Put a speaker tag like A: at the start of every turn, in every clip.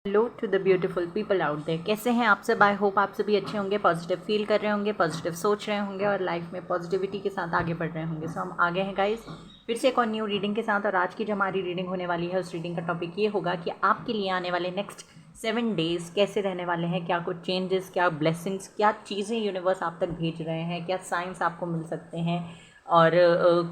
A: Hello to the beautiful people out there, कैसे हैं आप सब। आई होप आप सभी अच्छे होंगे, पॉजिटिव फील कर रहे होंगे, पॉजिटिव सोच रहे होंगे और लाइफ में पॉजिटिविटी के साथ आगे बढ़ रहे होंगे। सो हम आगे हैं गाइस फिर से एक और न्यू रीडिंग के साथ। और आज की जो हमारी रीडिंग होने वाली है उस रीडिंग का टॉपिक ये होगा कि आपके लिए आने वाले नेक्स्ट 7 डेज़ कैसे रहने वाले हैं, क्या कुछ चेंजेस, क्या ब्लेसिंग्स, क्या चीज़ें यूनिवर्स आप तक भेज रहे हैं, क्या साइंस आपको मिल सकते हैं और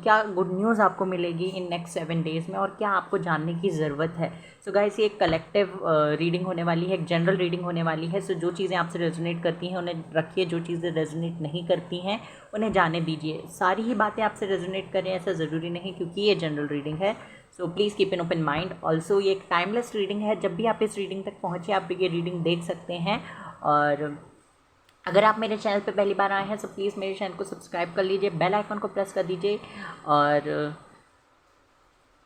A: क्या गुड न्यूज़ आपको मिलेगी इन नेक्स्ट 7 डेज़ में और क्या आपको जानने की ज़रूरत है। सो गाइस ये एक कलेक्टिव रीडिंग होने वाली है, एक जनरल रीडिंग होने वाली है। सो जो चीज़ें आपसे रेजोनेट करती हैं उन्हें रखिए, जो चीज़ें रेजोनेट नहीं करती हैं उन्हें जाने दीजिए। सारी ही बातें आपसे रेजोनेट करें ऐसा ज़रूरी नहीं, क्योंकि ये जनरल रीडिंग है। So please keep an open mind. Also ये एक टाइमलेस रीडिंग है, जब भी आप इस रीडिंग तक पहुँचे आप ये रीडिंग देख सकते हैं। और अगर आप मेरे चैनल पे पहली बार आए हैं तो प्लीज़ मेरे चैनल को सब्सक्राइब कर लीजिए, बेल आइकन को प्रेस कर दीजिए और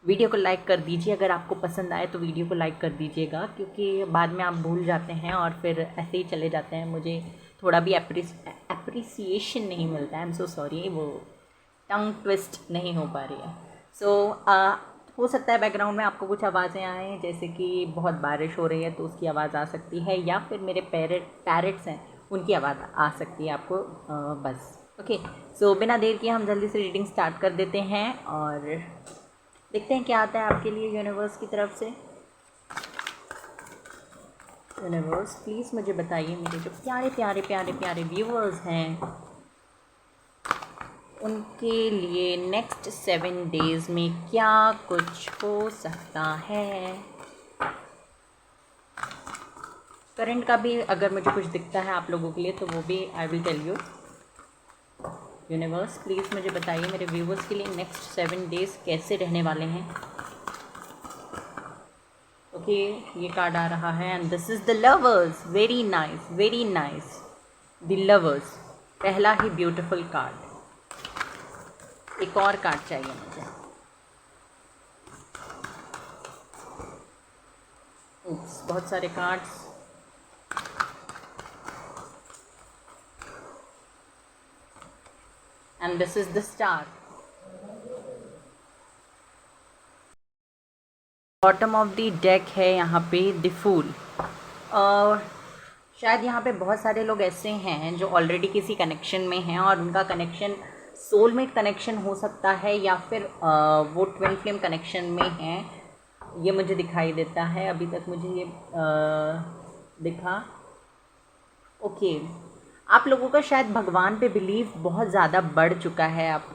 A: वीडियो को लाइक कर दीजिए। अगर आपको पसंद आए तो वीडियो को लाइक कर दीजिएगा, क्योंकि बाद में आप भूल जाते हैं और फिर ऐसे ही चले जाते हैं, मुझे थोड़ा भी एप्रिसिएशन नहीं मिलता है। आई एम सो सॉरी, वो टंग ट्विस्ट नहीं हो पा रही है। सो हो सकता है बैकग्राउंड में आपको कुछ आवाज़ें आएँ, जैसे कि बहुत बारिश हो रही है तो उसकी आवाज़ आ सकती है, या फिर मेरे पैरेट्स हैं उनकी आवाज़ आ सकती है आपको। बस ओके। सो बिना देर किए हम जल्दी से रीडिंग स्टार्ट कर देते हैं और देखते हैं क्या आता है आपके लिए यूनिवर्स की तरफ से। यूनिवर्स प्लीज़ मुझे बताइए, मेरे जो प्यारे प्यारे प्यारे प्यारे व्यूअर्स हैं उनके लिए नेक्स्ट 7 डेज़ में क्या कुछ हो सकता है। करंट का भी अगर मुझे कुछ दिखता है आप लोगों के लिए तो वो भी I will tell you. Universe please मुझे बताइए मेरे व्यूवर्स के लिए नेक्स्ट 7 डेज़ कैसे रहने वाले हैं। ओके ये कार्ड आ रहा है and this is the lovers. Very nice, very nice. The lovers, पहला ही ब्यूटीफुल कार्ड। एक और कार्ड चाहिए मुझे। बहुत सारे cards. And this is the star. Bottom of the deck है यहाँ पे द फूल। और शायद यहाँ पे बहुत सारे लोग ऐसे हैं जो ऑलरेडी किसी कनेक्शन में हैं और उनका कनेक्शन सोलमेट कनेक्शन हो सकता है, या फिर वो ट्विन फ्लेम कनेक्शन में हैं। ये मुझे दिखाई देता है, अभी तक मुझे ये दिखा। ओके आप लोगों का शायद भगवान पे बिलीव बहुत ज़्यादा बढ़ चुका है। आप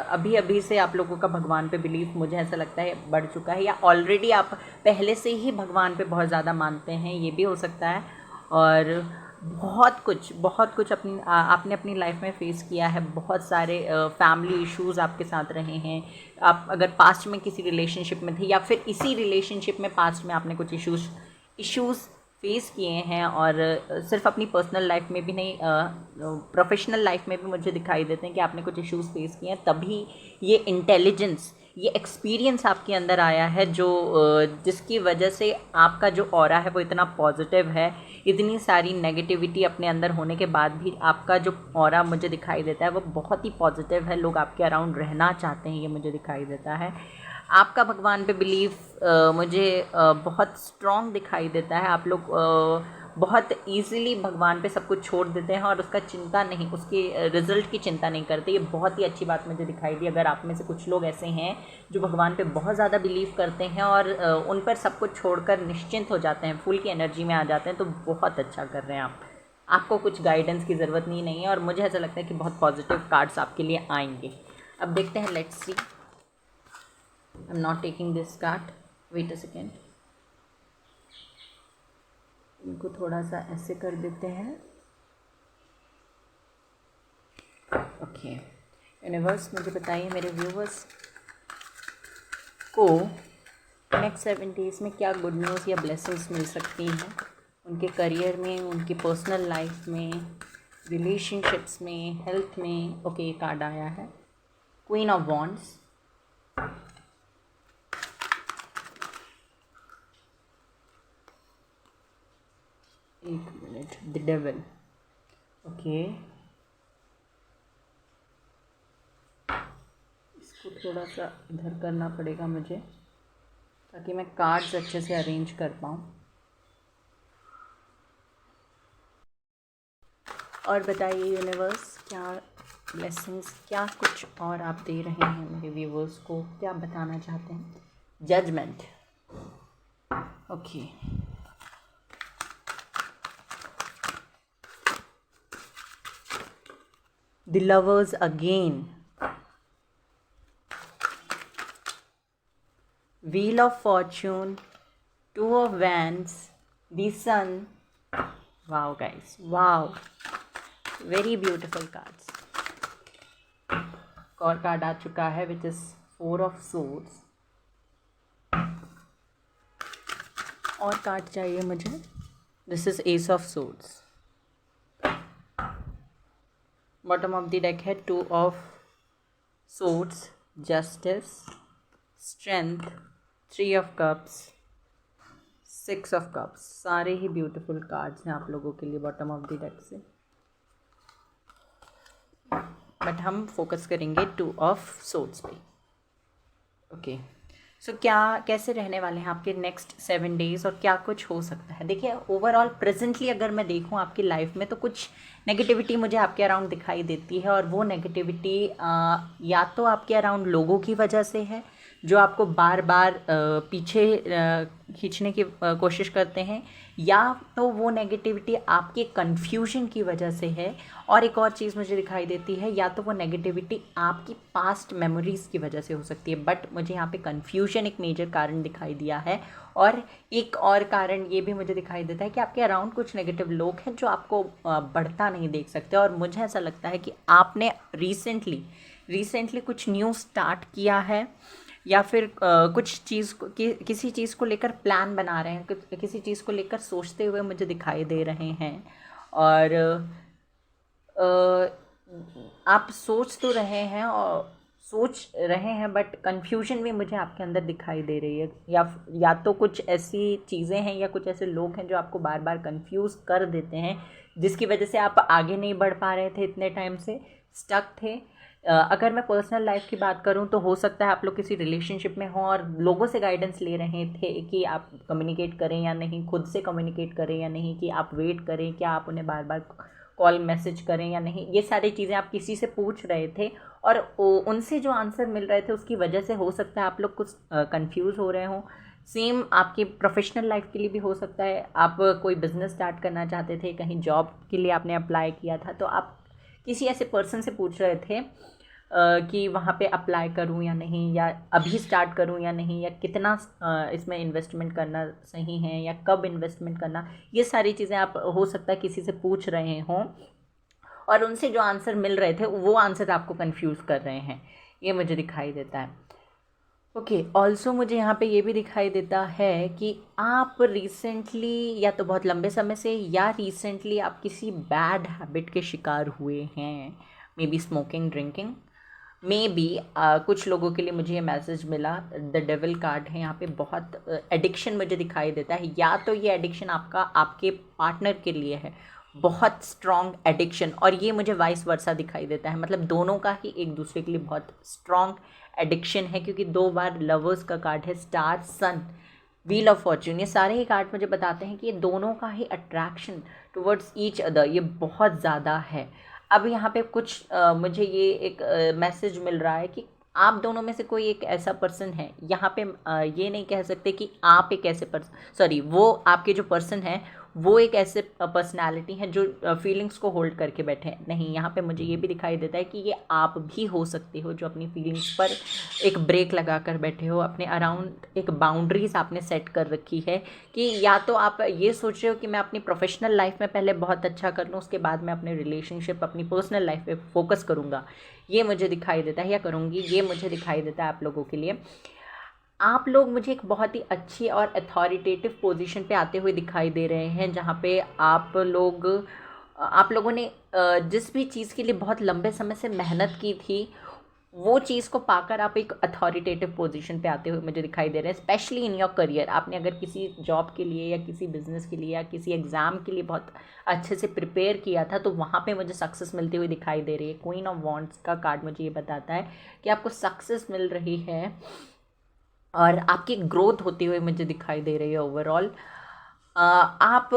A: अभी अभी से आप लोगों का भगवान पे बिलीव मुझे ऐसा लगता है बढ़ चुका है, या ऑलरेडी आप पहले से ही भगवान पे बहुत ज़्यादा मानते हैं, ये भी हो सकता है। और बहुत कुछ आपने अपनी लाइफ में फेस किया है। बहुत सारे फैमिली इश्यूज़ आपके साथ रहे हैं। आप अगर पास्ट में किसी रिलेशनशिप में थे, या फिर इसी रिलेशनशिप में पास्ट में आपने कुछ इश्यूज़ फेस किए हैं। और सिर्फ अपनी पर्सनल लाइफ में भी नहीं, प्रोफेशनल लाइफ में भी मुझे दिखाई देते हैं कि आपने कुछ इश्यूज़ फेस किए हैं, तभी ये इंटेलिजेंस, ये एक्सपीरियंस आपके अंदर आया है, जो जिसकी वजह से आपका जो ऑरा है वो इतना पॉजिटिव है। इतनी सारी नेगेटिविटी अपने अंदर होने के बाद भी आपका जो ऑरा मुझे दिखाई देता है वो बहुत ही पॉजिटिव है। लोग आपके अराउंड रहना चाहते हैं, ये मुझे दिखाई देता है। आपका भगवान पे बिलीफ मुझे बहुत स्ट्रॉन्ग दिखाई देता है। आप लोग बहुत ईज़िली भगवान पे सब कुछ छोड़ देते हैं और उसका चिंता नहीं, उसके रिज़ल्ट की चिंता नहीं करते। ये बहुत ही अच्छी बात मुझे दिखाई दी। अगर आप में से कुछ लोग ऐसे हैं जो भगवान पे बहुत ज़्यादा बिलीव करते हैं और उन पर सब कुछ छोड़कर निश्चिंत हो जाते हैं, फुल की एनर्जी में आ जाते हैं, तो बहुत अच्छा कर रहे हैं आप। आपको कुछ गाइडेंस की ज़रूरत नहीं है और मुझे ऐसा लगता है कि बहुत पॉजिटिव कार्ड्स आपके लिए आएंगे। अब देखते हैं, let's see. I'm not taking this card. Wait a second. इनको थोड़ा सा ऐसे कर देते हैं। ओके यूनिवर्स मुझे बताइए मेरे व्यूवर्स को नेक्स्ट 7 डेज़ में क्या गुड न्यूज़ या ब्लेसिंग्स मिल सकती हैं उनके करियर में, उनकी पर्सनल लाइफ में, रिलेशनशिप्स में, हेल्थ में। ओके कार्ड आया है क्वीन ऑफ वॉन्ड्स। एक मिनट, द डेविल। ओके इसको थोड़ा सा इधर करना पड़ेगा मुझे, ताकि मैं कार्ड्स अच्छे से अरेंज कर पाऊँ। और बताइए यूनिवर्स, क्या ब्लेसिंग्स, क्या कुछ और आप दे रहे हैं मेरे व्यूवर्स को, क्या बताना चाहते हैं? Judgement, okay. The lovers again, wheel of fortune, two of wands, the sun. Wow guys, wow, very beautiful cards. और कार्ड आ चुका है विच इज 4 ऑफ सोर्ड्स। और कार्ड चाहिए मुझे, this is ace of swords. Bottom of the deck है 2 of swords, justice, strength, 3 of cups, 6 of cups. सारे ही ब्यूटीफुल कार्ड्स हैं आप लोगों के लिए बॉटम ऑफ द डेक से, बट हम फोकस करेंगे 2 ऑफ सोर्ड्स पे। ओके, सो क्या कैसे रहने वाले हैं आपके नेक्स्ट 7 डेज़ और क्या कुछ हो सकता है? देखिए, ओवरऑल प्रेजेंटली अगर मैं देखूं आपकी लाइफ में, तो कुछ नेगेटिविटी मुझे आपके अराउंड दिखाई देती है। और वो नेगेटिविटी या तो आपके अराउंड लोगों की वजह से है जो आपको बार बार पीछे खींचने की कोशिश करते हैं, या तो वो नेगेटिविटी आपके कन्फ्यूजन की वजह से है। और एक और चीज़ मुझे दिखाई देती है, या तो वो नेगेटिविटी आपकी पास्ट मेमोरीज़ की वजह से हो सकती है, बट मुझे यहाँ पे कन्फ्यूजन एक मेजर कारण दिखाई दिया है। और एक और कारण ये भी मुझे दिखाई देता है कि आपके अराउंड कुछ नेगेटिव लोग हैं जो आपको बढ़ता नहीं देख सकते। और मुझे ऐसा लगता है कि आपने रिसेंटली कुछ न्यू स्टार्ट किया है, या फिर कुछ चीज़ को किसी चीज़ को लेकर प्लान बना रहे हैं, किसी चीज़ को लेकर सोचते हुए मुझे दिखाई दे रहे हैं। और आप सोच तो रहे हैं और सोच रहे हैं, बट कन्फ्यूजन भी मुझे आपके अंदर दिखाई दे रही है। या तो कुछ ऐसी चीज़ें हैं या कुछ ऐसे लोग हैं जो आपको बार बार कंफ्यूज कर देते हैं, जिसकी वजह से आप आगे नहीं बढ़ पा रहे थे, इतने टाइम से स्टक थे। अगर मैं पर्सनल लाइफ की बात करूं तो हो सकता है आप लोग किसी रिलेशनशिप में हों और लोगों से गाइडेंस ले रहे थे कि आप कम्युनिकेट करें या नहीं, खुद से कम्युनिकेट करें या नहीं, कि आप वेट करें, क्या आप उन्हें बार बार कॉल मैसेज करें या नहीं। ये सारी चीज़ें आप किसी से पूछ रहे थे और उनसे जो आंसर मिल रहे थे उसकी वजह से हो सकता है आप लोग कुछ कंफ्यूज हो रहे हों। सेम आपकी प्रोफेशनल लाइफ के लिए भी हो सकता है। आप कोई बिज़नेस स्टार्ट करना चाहते थे, कहीं जॉब के लिए आपने अप्लाई किया था, तो आप किसी ऐसे पर्सन से पूछ रहे थे कि वहाँ पे अप्लाई करूँ या नहीं, या अभी स्टार्ट करूँ या नहीं, या कितना इसमें इन्वेस्टमेंट करना सही है, या कब इन्वेस्टमेंट करना। ये सारी चीज़ें आप हो सकता है किसी से पूछ रहे हों और उनसे जो आंसर मिल रहे थे वो आंसर आपको कंफ्यूज कर रहे हैं, ये मुझे दिखाई देता है। ओके, ऑल्सो मुझे यहाँ पे ये भी दिखाई देता है कि आप रिसेंटली या तो बहुत लंबे समय से या रिसेंटली आप किसी बैड हैबिट के शिकार हुए हैं, may be smoking, drinking, may be कुछ लोगों के लिए मुझे ये मैसेज मिला, द डेविल कार्ड है यहाँ पे। बहुत एडिक्शन मुझे दिखाई देता है, या तो ये एडिक्शन आपका आपके पार्टनर के लिए है, बहुत स्ट्रॉन्ग एडिक्शन, और ये मुझे वाइस वर्सा दिखाई देता है, मतलब दोनों का ही एक दूसरे के लिए बहुत स्ट्रॉन्ग एडिक्शन है, क्योंकि 2 बार लवर्स का कार्ड है, star, sun, wheel of fortune. ये सारे ही कार्ड मुझे बताते हैं कि ये दोनों का ही अट्रैक्शन टुवर्ड्स ईच अदर ये बहुत ज़्यादा है। अब यहाँ पे कुछ मुझे ये एक मैसेज मिल रहा है कि आप दोनों में से कोई एक ऐसा पर्सन है, यहाँ पे ये नहीं कह सकते कि आप एक ऐसे वो आपके जो पर्सन है वो एक ऐसे पर्सनालिटी है जो फीलिंग्स को होल्ड करके बैठे हैं। नहीं, यहाँ पे मुझे ये भी दिखाई देता है कि ये आप भी हो सकते हो जो अपनी फीलिंग्स पर एक ब्रेक लगा कर बैठे हो, अपने अराउंड एक बाउंड्रीज आपने सेट कर रखी है कि या तो आप ये सोच रहे हो कि मैं अपनी प्रोफेशनल लाइफ में पहले बहुत अच्छा कर लूँ, उसके बाद मैं अपने रिलेशनशिप, अपनी पर्सनल लाइफ पे फोकस करूँगा, ये मुझे दिखाई देता है, या करूँगी, ये मुझे दिखाई देता है आप लोगों के लिए। आप लोग मुझे एक बहुत ही अच्छी और अथॉरिटेटिव पोजीशन पे आते हुए दिखाई दे रहे हैं, जहाँ पे आप लोगों ने जिस भी चीज़ के लिए बहुत लंबे समय से मेहनत की थी, वो चीज़ को पाकर आप एक अथॉरिटेटिव पोजीशन पे आते हुए मुझे दिखाई दे रहे हैं, स्पेशली इन योर करियर। आपने अगर किसी जॉब के लिए या किसी बिज़नेस के लिए या किसी एग्ज़ाम के लिए बहुत अच्छे से प्रिपेयर किया था, तो वहाँ पे मुझे सक्सेस मिलती हुई दिखाई दे रही है। क्वीन ऑफ वॉन्ड्स का कार्ड मुझे ये बताता है कि आपको सक्सेस मिल रही है और आपकी ग्रोथ होती हुई मुझे दिखाई दे रही है ओवरऑल। आप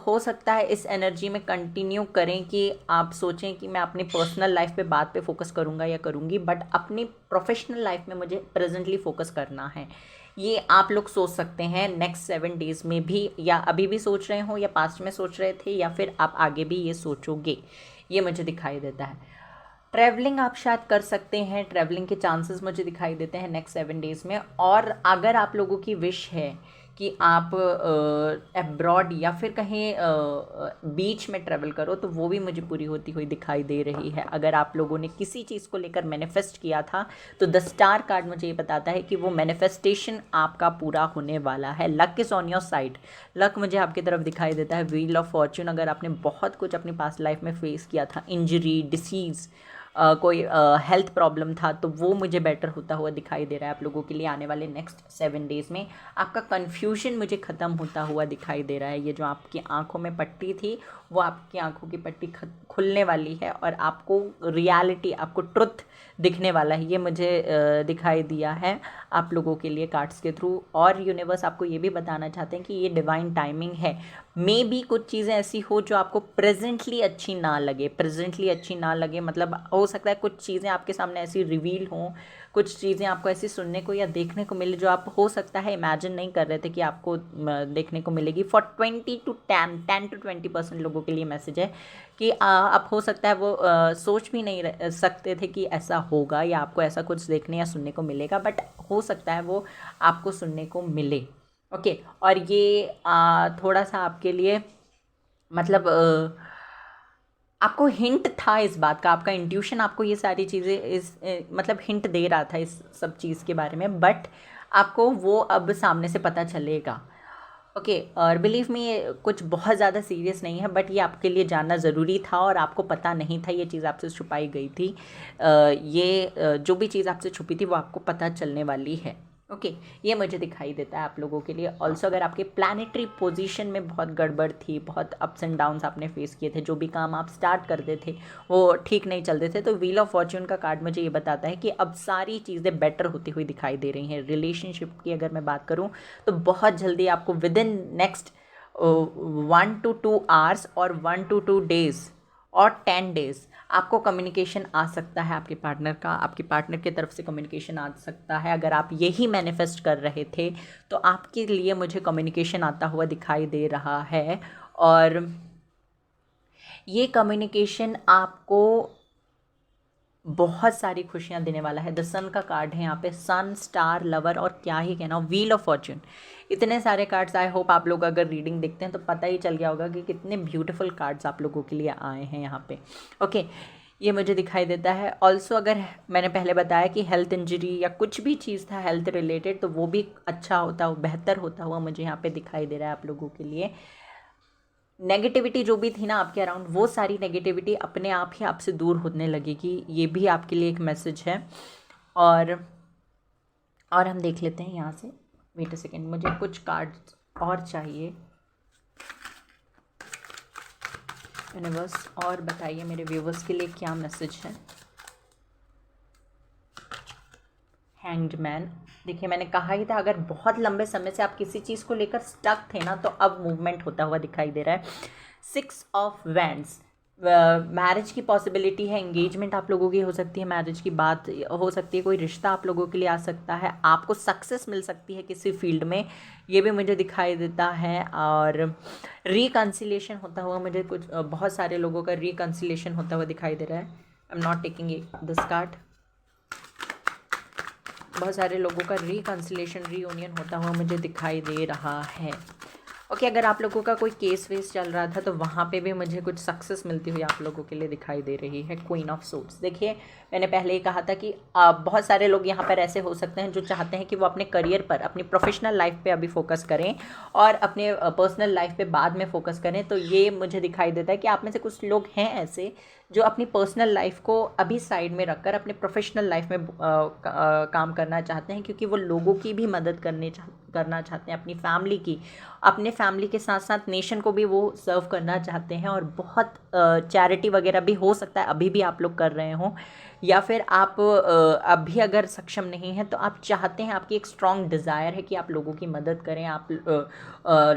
A: हो सकता है इस एनर्जी में कंटिन्यू करें कि आप सोचें कि मैं अपनी पर्सनल लाइफ पे बात पे फोकस करूँगा या करूँगी, बट अपनी प्रोफेशनल लाइफ में मुझे प्रेजेंटली फोकस करना है। ये आप लोग सोच सकते हैं नेक्स्ट 7 डेज़ में भी, या अभी भी सोच रहे हो, या पास्ट में सोच रहे थे, या फिर आप आगे भी ये सोचोगे, ये मुझे दिखाई देता है। ट्रैवलिंग आप शायद कर सकते हैं, ट्रैवलिंग के चांसेस मुझे दिखाई देते हैं नेक्स्ट 7 डेज़ में। और अगर आप लोगों की विश है कि आप अब्रॉड या फिर कहीं बीच में ट्रैवल करो, तो वो भी मुझे पूरी होती हुई दिखाई दे रही है। अगर आप लोगों ने किसी चीज़ को लेकर मैनिफेस्ट किया था, तो द स्टार कार्ड मुझे ये बताता है कि वो मैनिफेस्टेशन आपका पूरा होने वाला है। Luck is on your side, luck मुझे आपकी तरफ दिखाई देता है। व्हील ऑफ फॉर्च्यून, अगर आपने बहुत कुछ अपनी पास्ट लाइफ में फेस किया था, इंजरी, डिसीज़, कोई हेल्थ प्रॉब्लम था, तो वो मुझे बेटर होता हुआ दिखाई दे रहा है आप लोगों के लिए आने वाले नेक्स्ट 7 डेज़ में। आपका कन्फ्यूजन मुझे ख़त्म होता हुआ दिखाई दे रहा है। ये जो आपकी आंखों में पट्टी थी, वो आपकी आंखों की पट्टी खुलने वाली है और आपको रियलिटी, आपको ट्रुथ दिखने वाला है। ये मुझे दिखाई दिया है आप लोगों के लिए कार्ड्स के थ्रू। और यूनिवर्स आपको ये भी बताना चाहते हैं कि ये डिवाइन टाइमिंग है। मे बी कुछ चीज़ें ऐसी हो जो आपको प्रेजेंटली अच्छी ना लगे, प्रेजेंटली अच्छी ना लगे मतलब हो सकता है कुछ चीज़ें आपके सामने ऐसी रिवील हों, कुछ चीज़ें आपको ऐसी सुनने को या देखने को मिले जो आप हो सकता है इमेजिन नहीं कर रहे थे कि आपको देखने को मिलेगी। फॉर 10 to 20% लोगों के लिए मैसेज है कि आप हो सकता है वो सोच भी नहीं सकते थे कि ऐसा होगा या आपको ऐसा कुछ देखने या सुनने को मिलेगा, बट हो सकता है वो आपको सुनने को मिले। ओके, और ये थोड़ा सा आपके लिए मतलब आपको हिंट था इस बात का, आपका इंट्यूशन आपको ये सारी चीज़ें मतलब हिंट दे रहा था इस सब चीज़ के बारे में, बट आपको वो अब सामने से पता चलेगा। ओके, और बिलीव मी ये कुछ बहुत ज़्यादा सीरियस नहीं है, बट ये आपके लिए जानना ज़रूरी था और आपको पता नहीं था, ये चीज़ आपसे छुपाई गई थी। जो भी चीज़ आपसे छुपी थी वो आपको पता चलने वाली है। ओके, ये मुझे दिखाई देता है आप लोगों के लिए। ऑल्सो अगर आपके प्लानिटरी पोजीशन में बहुत गड़बड़ थी, बहुत अप्स एंड डाउन्स आपने फेस किए थे, जो भी काम आप स्टार्ट करते थे वो ठीक नहीं चलते थे, तो व्हील ऑफ फॉर्च्यून का कार्ड मुझे ये बताता है कि अब सारी चीज़ें बेटर होती हुई दिखाई दे रही हैं। रिलेशनशिप की अगर मैं बात करूँ तो बहुत जल्दी आपको with in next 1 to 2 hours और 1 to 2 डेज़ और 10 डेज़ आपको कम्युनिकेशन आ सकता है आपके पार्टनर का, आपके पार्टनर की तरफ से कम्युनिकेशन आ सकता है। अगर आप यही मैनिफेस्ट कर रहे थे तो आपके लिए मुझे कम्युनिकेशन आता हुआ दिखाई दे रहा है, और ये कम्युनिकेशन आपको बहुत सारी खुशियाँ देने वाला है। द सन का कार्ड है यहाँ पे, सन, स्टार, लवर और क्या ही कहना, व्हील ऑफ फॉर्च्यून, इतने सारे कार्ड्स। आई होप आप लोग अगर रीडिंग देखते हैं तो पता ही चल गया होगा कि कितने ब्यूटीफुल कार्ड्स आप लोगों के लिए आए हैं यहाँ पे। ओके, ये मुझे दिखाई देता है। ऑल्सो अगर मैंने पहले बताया कि हेल्थ इंजरी या कुछ भी चीज़ था हेल्थ रिलेटेड, तो वो भी अच्छा होता हुआ, बेहतर होता हुआ मुझे यहाँ पे दिखाई दे रहा है आप लोगों के लिए। नेगेटिविटी जो भी थी ना आपके अराउंड, वो सारी नेगेटिविटी अपने आप ही आपसे दूर होने लगेगी। ये भी आपके लिए एक मैसेज है। और हम देख लेते हैं यहाँ से, वेट अ सेकेंड, मुझे कुछ कार्ड्स और चाहिए यूनिवर्स, और बताइए मेरे व्यूवर्स के लिए क्या मैसेज है। हैंग्ड मैन, देखिए मैंने कहा ही था अगर बहुत लंबे समय से आप किसी चीज़ को लेकर स्टक थे ना, तो अब मूवमेंट होता हुआ दिखाई दे रहा है। 6 ऑफ वैंड्स, मैरिज की पॉसिबिलिटी है, एंगेजमेंट आप लोगों की हो सकती है, मैरिज की बात हो सकती है, कोई रिश्ता आप लोगों के लिए आ सकता है, आपको सक्सेस मिल सकती है किसी फील्ड में, ये भी मुझे दिखाई देता है। और रिकन्सिलेशन होता हुआ मुझे कुछ बहुत सारे लोगों का रिकन्सिलेशन होता हुआ दिखाई दे रहा है। I am not taking this card. बहुत सारे लोगों का रिकन्सिलेशन, रीयूनियन होता हुआ मुझे दिखाई दे रहा है। ओके, अगर आप लोगों का कोई केस वेस चल रहा था तो वहाँ पे भी मुझे कुछ सक्सेस मिलती हुई आप लोगों के लिए दिखाई दे रही है। क्वीन ऑफ सोर्ड्स, देखिए मैंने पहले ही कहा था कि बहुत सारे लोग यहाँ पर ऐसे हो सकते हैं जो चाहते हैं कि वो अपने करियर पर, अपनी प्रोफेशनल लाइफ पे अभी फोकस करें और अपने पर्सनल लाइफ पे बाद में फोकस करें। तो ये मुझे दिखाई देता है कि आप में से कुछ लोग हैं ऐसे जो अपनी पर्सनल लाइफ को अभी साइड में रखकर अपने प्रोफेशनल लाइफ में काम करना चाहते हैं, क्योंकि वो लोगों की भी मदद करना चाहते हैं, अपनी फैमिली की, अपने फैमिली के साथ साथ नेशन को भी वो सर्व करना चाहते हैं। और बहुत चैरिटी वगैरह भी हो सकता है अभी भी आप लोग कर रहे हों, या फिर आप अभी अगर सक्षम नहीं हैं तो आप चाहते हैं, आपकी एक स्ट्रॉन्ग डिज़ायर है कि आप लोगों की मदद करें, आप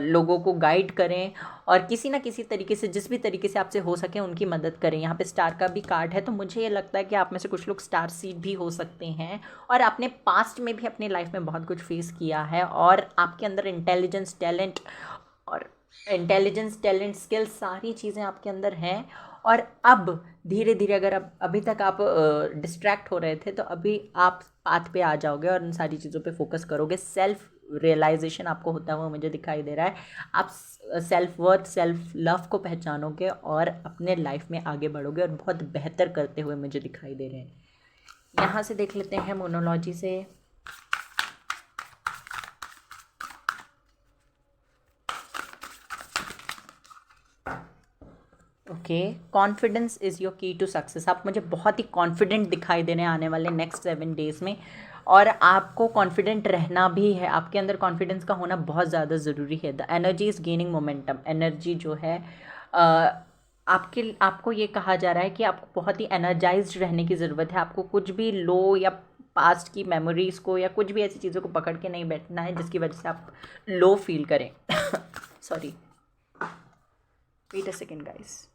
A: लोगों को गाइड करें और किसी ना किसी तरीके से, जिस भी तरीके से आपसे हो सके उनकी मदद करें। यहाँ पे स्टार का भी कार्ड है, तो मुझे ये लगता है कि आप में से कुछ लोग स्टार सीड भी हो सकते हैं और आपने पास्ट में भी अपनी लाइफ में बहुत कुछ फेस किया है और आपके अंदर इंटेलिजेंस टैलेंट स्किल्स सारी चीज़ें आपके अंदर हैं। और अब धीरे धीरे, अगर अब अभी तक आप डिस्ट्रैक्ट हो रहे थे, तो अभी आप पाथ पे आ जाओगे और उन सारी चीज़ों पे फोकस करोगे। सेल्फ रियलाइजेशन आपको होता हुआ मुझे दिखाई दे रहा है। आप सेल्फ वर्थ, सेल्फ लव को पहचानोगे और अपने लाइफ में आगे बढ़ोगे और बहुत बेहतर करते हुए मुझे दिखाई दे रहे हैं। यहाँ से देख लेते हैं मोनोलॉजी से। ओके, कॉन्फिडेंस इज़ योर की टू सक्सेस। आप मुझे बहुत ही कॉन्फिडेंट दिखाई दे रहे हैं आने वाले नेक्स्ट 7 डेज़ में, और आपको कॉन्फिडेंट रहना भी है। आपके अंदर कॉन्फिडेंस का होना बहुत ज़्यादा ज़रूरी है। The energy is gaining momentum. Energy जो है आपको ये कहा जा रहा है कि आपको बहुत ही एनर्जाइज्ड रहने की ज़रूरत है। आपको कुछ भी लो या पास्ट की मेमोरीज़ को या कुछ भी ऐसी चीज़ों को पकड़ के नहीं बैठना है जिसकी वजह से आप लो फील करें। Sorry, wait a second guys.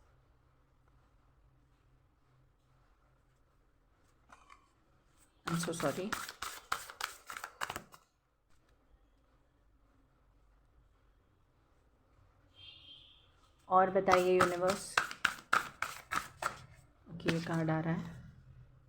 A: I'm so sorry. और बताइए यूनिवर्स। ओके, ये कार्ड आ रहा है,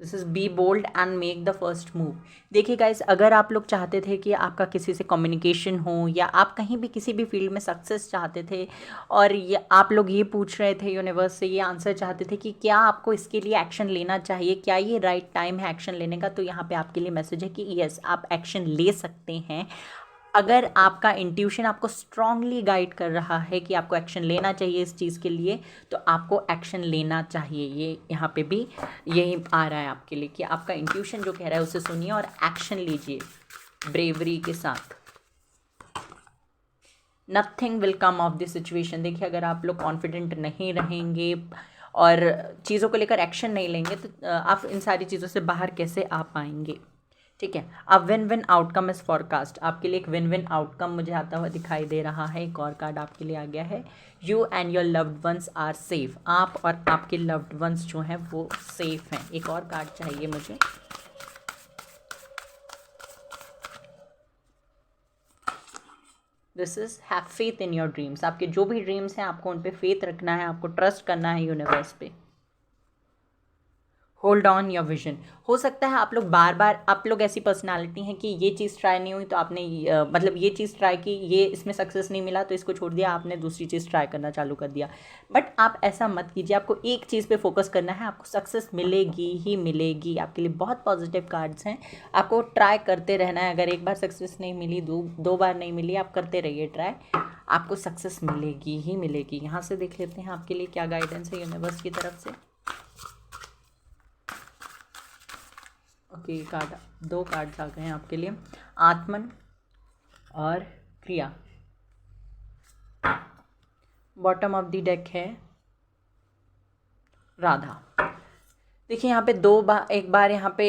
A: this is be bold and make the first move. देखिए गाइस, अगर आप लोग चाहते थे कि आपका किसी से कम्युनिकेशन हो या आप कहीं भी किसी भी फील्ड में सक्सेस चाहते थे, और ये आप लोग ये पूछ रहे थे यूनिवर्स से, ये आंसर चाहते थे कि क्या आपको इसके लिए एक्शन लेना चाहिए, क्या ये राइट टाइम है एक्शन लेने का, तो यहाँ पे आपके लिए मैसेज है कि यस, आप एक्शन ले सकते हैं। अगर आपका इंट्यूशन आपको स्ट्रांगली गाइड कर रहा है कि आपको एक्शन लेना चाहिए इस चीज़ के लिए, तो आपको एक्शन लेना चाहिए। ये यहाँ पे भी यही आ रहा है आपके लिए कि आपका इंट्यूशन जो कह रहा है उसे सुनिए और एक्शन लीजिए ब्रेवरी के साथ। Nothing will come of this situation. देखिए, अगर आप लोग कॉन्फिडेंट नहीं रहेंगे और चीज़ों को लेकर एक्शन नहीं लेंगे, तो आप इन सारी चीज़ों से बाहर कैसे आ पाएंगे। ठीक है, अब win win outcome is forecast. आपके लिए एक विन विन आउटकम मुझे आता हुआ दिखाई दे रहा है। एक और कार्ड आपके लिए आ गया है, you and your loved ones are safe. आप और आपके लव्ड वंस जो हैं वो सेफ हैं। एक और कार्ड चाहिए मुझे। This is have faith in your dreams. आपके जो भी ड्रीम्स हैं आपको उन पे फेथ रखना है, आपको ट्रस्ट करना है यूनिवर्स पे। Hold on your vision. हो सकता है आप लोग बार बार, आप लोग ऐसी पर्सनालिटी हैं कि ये चीज़ ट्राई नहीं हुई तो आपने मतलब ये चीज़ ट्राई की, ये इसमें सक्सेस नहीं मिला तो इसको छोड़ दिया, आपने दूसरी चीज़ ट्राई करना चालू कर दिया। बट आप ऐसा मत कीजिए, आपको एक चीज़ पे फोकस करना है, आपको सक्सेस मिलेगी ही मिलेगी। आपके लिए बहुत पॉजिटिव कार्ड्स हैं। आपको ट्राई करते रहना है। अगर एक बार सक्सेस नहीं मिली, दो बार नहीं मिली, आप करते रहिए ट्राई, आपको सक्सेस मिलेगी ही मिलेगी। यहाँ से देख लेते हैं आपके लिए क्या गाइडेंस है यूनिवर्स की तरफ से। ओके, दो कार्ड्स आ गए हैं आपके लिए, आत्मन और क्रिया। बॉटम ऑफ द डेक है राधा। देखिए, यहाँ पे एक बार यहाँ पे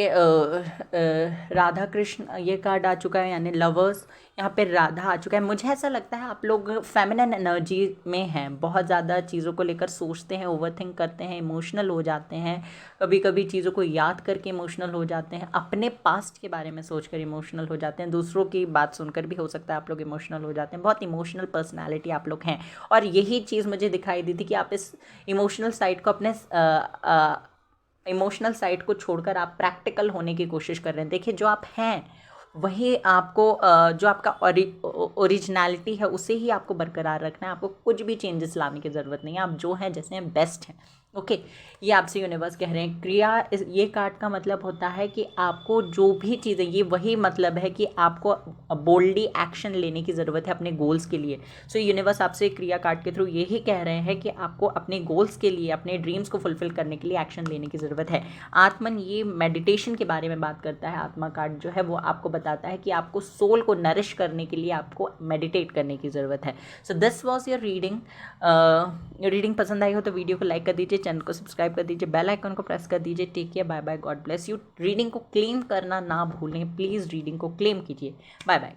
A: राधा कृष्ण ये कार्ड आ चुका है, यानी लवर्स। यहाँ पे राधा आ चुका है। मुझे ऐसा लगता है आप लोग फेमिनिन एनर्जी में हैं, बहुत ज़्यादा चीज़ों को लेकर सोचते हैं, ओवरथिंक करते हैं, इमोशनल हो जाते हैं, कभी कभी चीज़ों को याद करके इमोशनल हो जाते हैं, अपने पास्ट के बारे में सोचकर इमोशनल हो जाते हैं, दूसरों की बात सुनकर भी हो सकता है आप लोग इमोशनल हो जाते हैं। बहुत इमोशनल पर्सनैलिटी आप लोग हैं, और यही चीज़ मुझे दिखाई दी थी कि आप इस इमोशनल साइड को अपने इमोशनल साइड को छोड़कर आप प्रैक्टिकल होने की कोशिश कर रहे हैं। देखिए, जो आप हैं वही आपको जो आपका ओरिजिनलिटी है उसे ही आपको बरकरार रखना है। आपको कुछ भी चेंजेस लाने की ज़रूरत नहीं है। आप जो हैं, जैसे हैं, बेस्ट हैं। ओके ये आपसे यूनिवर्स कह रहे हैं क्रिया ये कार्ड का मतलब होता है कि आपको जो भी चीज़ें, ये वही मतलब है कि आपको बोल्डली एक्शन लेने की ज़रूरत है अपने गोल्स के लिए। सो यूनिवर्स आपसे क्रिया कार्ड के थ्रू यही कह रहे हैं कि आपको अपने गोल्स के लिए, अपने ड्रीम्स को फुलफिल करने के लिए एक्शन लेने की ज़रूरत है। आत्मन ये मेडिटेशन के बारे में बात करता है। आत्मा कार्ड जो है वो आपको बताता है कि आपको सोल को नरिश करने के लिए आपको मेडिटेट करने की ज़रूरत है। So this was your reading. Reading पसंद आई हो तो वीडियो को लाइक कर दीजिए, चैनल को सब्सक्राइब कर दीजिए, बेल आइकन को प्रेस कर दीजिए। Take care, bye bye, God bless you. Reading को क्लेम करना ना भूलें प्लीज़, रीडिंग को क्लेम कीजिए। Bye bye.